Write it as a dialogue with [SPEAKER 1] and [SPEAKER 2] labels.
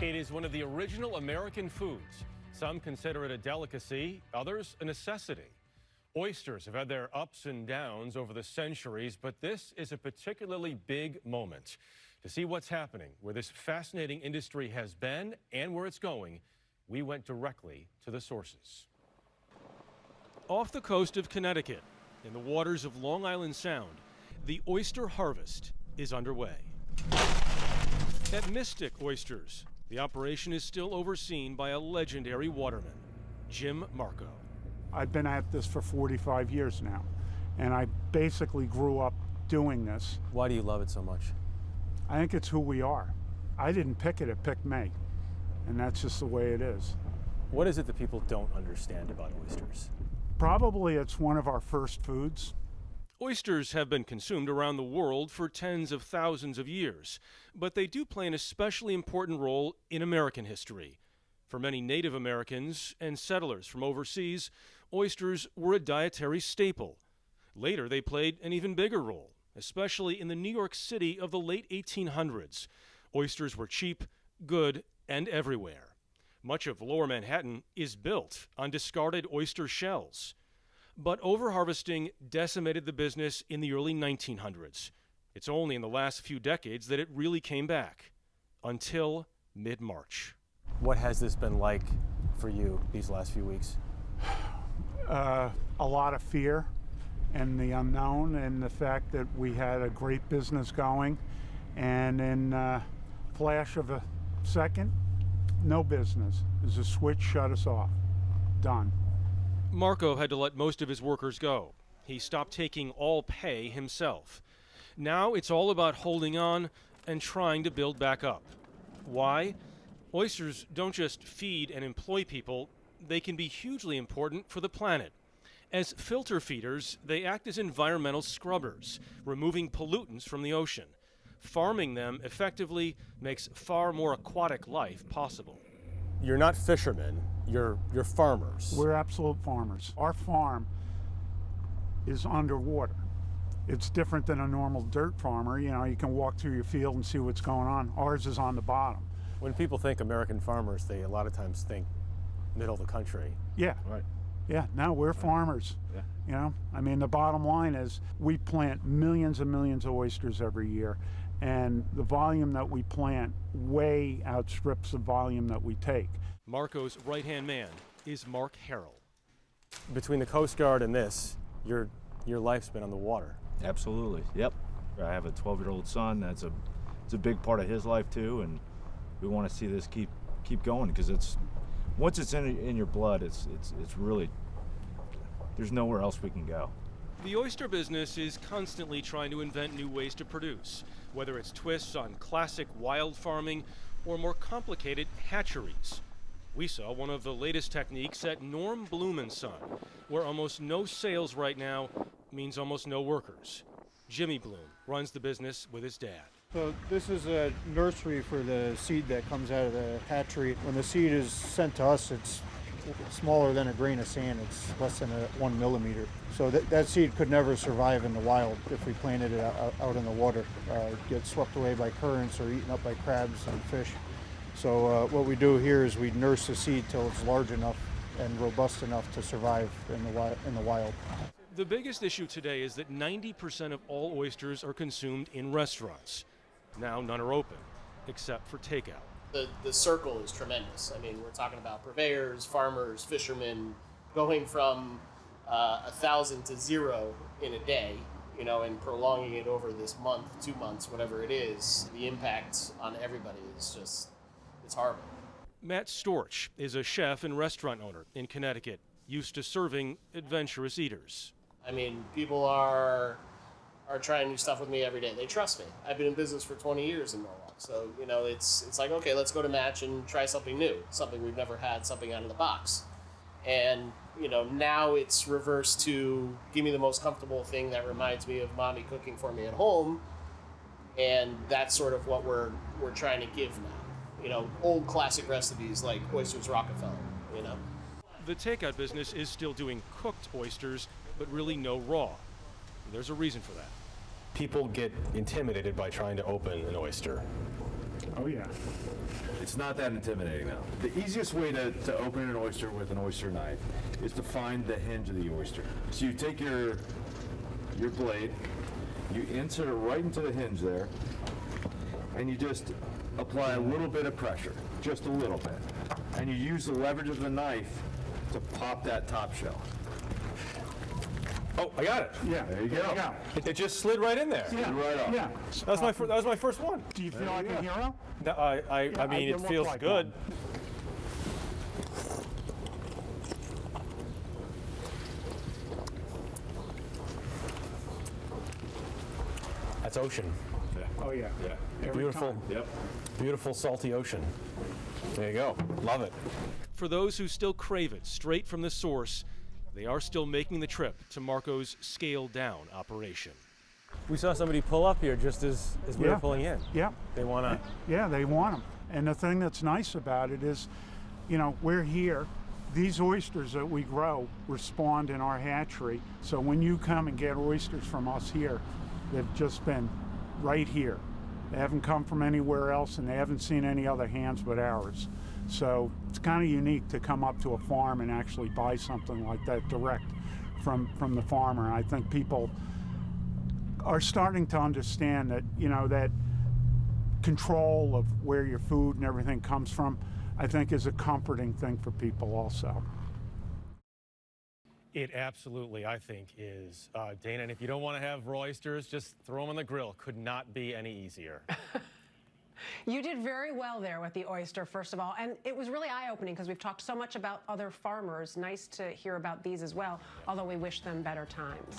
[SPEAKER 1] It is one of the original American foods. Some consider it a delicacy, others a necessity. Oysters have had their ups and downs over the centuries, but this is a particularly big moment. To see what's happening, where this fascinating industry has been and where it's going, we went directly to the sources. Off the coast of Connecticut, in the waters of Long Island Sound, the Oyster Harvest is underway. At Mystic Oysters, the operation is still overseen by a legendary waterman, Jim Marco.
[SPEAKER 2] I've been at this for 45 years now, and I basically grew up doing this.
[SPEAKER 1] Why do you love it so much?
[SPEAKER 2] I think it's who we are. I didn't pick it picked me, and that's just the way it is.
[SPEAKER 1] What is it that people don't understand about oysters?
[SPEAKER 2] Probably it's one of our first foods.
[SPEAKER 1] Oysters have been consumed around the world for tens of thousands of years, but they do play an especially important role in American history. For many Native Americans and settlers from overseas, oysters were a dietary staple. Later, they played an even bigger role, especially in the New York City of the late 1800s. Oysters were cheap, good, and everywhere. Much of Lower Manhattan is built on discarded oyster shells. But overharvesting decimated the business in the early 1900s. It's only in the last few decades that it really came back, until mid-March. What has this been like for you these last few weeks?
[SPEAKER 2] A lot of fear and the unknown, and the fact that we had a great business going, and in a flash of a second, no business. There's a switch, shut us off. Done.
[SPEAKER 1] Marco had to let most of his workers go. He stopped taking all pay himself. Now it's all about holding on and trying to build back up. Why? Oysters don't just feed and employ people, they can be hugely important for the planet. As filter feeders, they act as environmental scrubbers, removing pollutants from the ocean. Farming them effectively makes far more aquatic life possible. You're not fishermen, you're farmers.
[SPEAKER 2] We're absolute farmers. Our farm is underwater. It's different than a normal dirt farmer. You know, you can walk through your field and see what's going on. Ours is on the bottom.
[SPEAKER 1] When people think American farmers, they a lot of times think middle of the country.
[SPEAKER 2] Yeah.
[SPEAKER 1] Right.
[SPEAKER 2] Yeah, no, we're farmers.
[SPEAKER 1] Yeah.
[SPEAKER 2] You know, I mean, the bottom line is we plant millions and millions of oysters every year, and the volume that we plant way outstrips the volume that we take.
[SPEAKER 1] Marco's right-hand man is Mark Harrell. Between the Coast Guard and this, your life's been on the water.
[SPEAKER 3] Absolutely, yep. I have a 12-year-old son. It's a big part of his life too, and we want to see this keep going, because once it's in your blood, it's really, there's nowhere else we can go.
[SPEAKER 1] The oyster business is constantly trying to invent new ways to produce, whether it's twists on classic wild farming or more complicated hatcheries. We saw one of the latest techniques at Norm Bloom & Son, where almost no sales right now means almost no workers. Jimmy Bloom runs the business with his dad.
[SPEAKER 4] So this is a nursery for the seed that comes out of the hatchery. When the seed is sent to us, it's smaller than a grain of sand. It's less than 1 millimeter. So that seed could never survive in the wild if we planted it out in the water. It gets swept away by currents or eaten up by crabs and fish. So what we do here is we nurse the seed till it's large enough and robust enough to survive in the wild.
[SPEAKER 1] The biggest issue today is that 90% of all oysters are consumed in restaurants. Now none are open, except for takeout.
[SPEAKER 5] The circle is tremendous. I mean, we're talking about purveyors, farmers, fishermen, going from 1,000 to 0 in a day, you know, and prolonging it over this month, 2 months, whatever it is. The impact on everybody is just, it's horrible.
[SPEAKER 1] Matt Storch is a chef and restaurant owner in Connecticut, used to serving adventurous eaters.
[SPEAKER 5] I mean, people are trying new stuff with me every day. They trust me. I've been in business for 20 years in Norwalk. So, you know, it's like, okay, let's go to Match and try something new, something we've never had, something out of the box. And, you know, now it's reversed to give me the most comfortable thing that reminds me of mommy cooking for me at home. And that's sort of what we're trying to give now. You know, old classic recipes like Oysters Rockefeller, you know.
[SPEAKER 1] The takeout business is still doing cooked oysters, but really no raw. There's a reason for that. People get intimidated by trying to open an oyster.
[SPEAKER 2] Oh yeah.
[SPEAKER 6] It's not that intimidating now. The easiest way to open an oyster with an oyster knife is to find the hinge of the oyster. So you take your blade, you insert it right into the hinge there, and you just apply a little bit of pressure, just a little bit. And you use the leverage of the knife to pop that top shell.
[SPEAKER 7] Oh, I got it.
[SPEAKER 2] Yeah.
[SPEAKER 6] There you go.
[SPEAKER 2] Yeah.
[SPEAKER 7] It just slid right in there.
[SPEAKER 2] Yeah.
[SPEAKER 6] Right off.
[SPEAKER 2] Yeah.
[SPEAKER 7] That was my first one.
[SPEAKER 2] Do you feel like a hero?
[SPEAKER 7] No, I mean,
[SPEAKER 2] you
[SPEAKER 7] it
[SPEAKER 2] look
[SPEAKER 7] feels
[SPEAKER 2] like
[SPEAKER 7] good.
[SPEAKER 2] one.
[SPEAKER 7] That's ocean.
[SPEAKER 2] Oh yeah.
[SPEAKER 6] Yeah.
[SPEAKER 2] Every
[SPEAKER 7] Beautiful,
[SPEAKER 2] time.
[SPEAKER 6] Yep.
[SPEAKER 7] beautiful salty ocean. There you go. Love it.
[SPEAKER 1] For those who still crave it straight from the source, they are still making the trip to Marco's scaled-down operation.
[SPEAKER 7] We saw somebody pull up here just as we were
[SPEAKER 2] Yeah.
[SPEAKER 7] pulling in.
[SPEAKER 2] Yeah.
[SPEAKER 7] They want to.
[SPEAKER 2] Yeah, they want them. And the thing that's nice about it is, you know, we're here. These oysters that we grow were spawned in our hatchery. So when you come and get oysters from us here, they've just been right here. They haven't come from anywhere else, and they haven't seen any other hands but ours. So it's kind of unique to come up to a farm and actually buy something like that direct from the farmer. And I think people are starting to understand that, you know, that control of where your food and everything comes from, I think is a comforting thing for people also.
[SPEAKER 7] It absolutely, I think, is, Dana. And if you don't want to have raw oysters, just throw them on the grill. Could not be any easier.
[SPEAKER 8] You did very well there with the oyster, first of all, and it was really eye-opening because we've talked so much about other farmers. Nice to hear about these as well, although we wish them better times.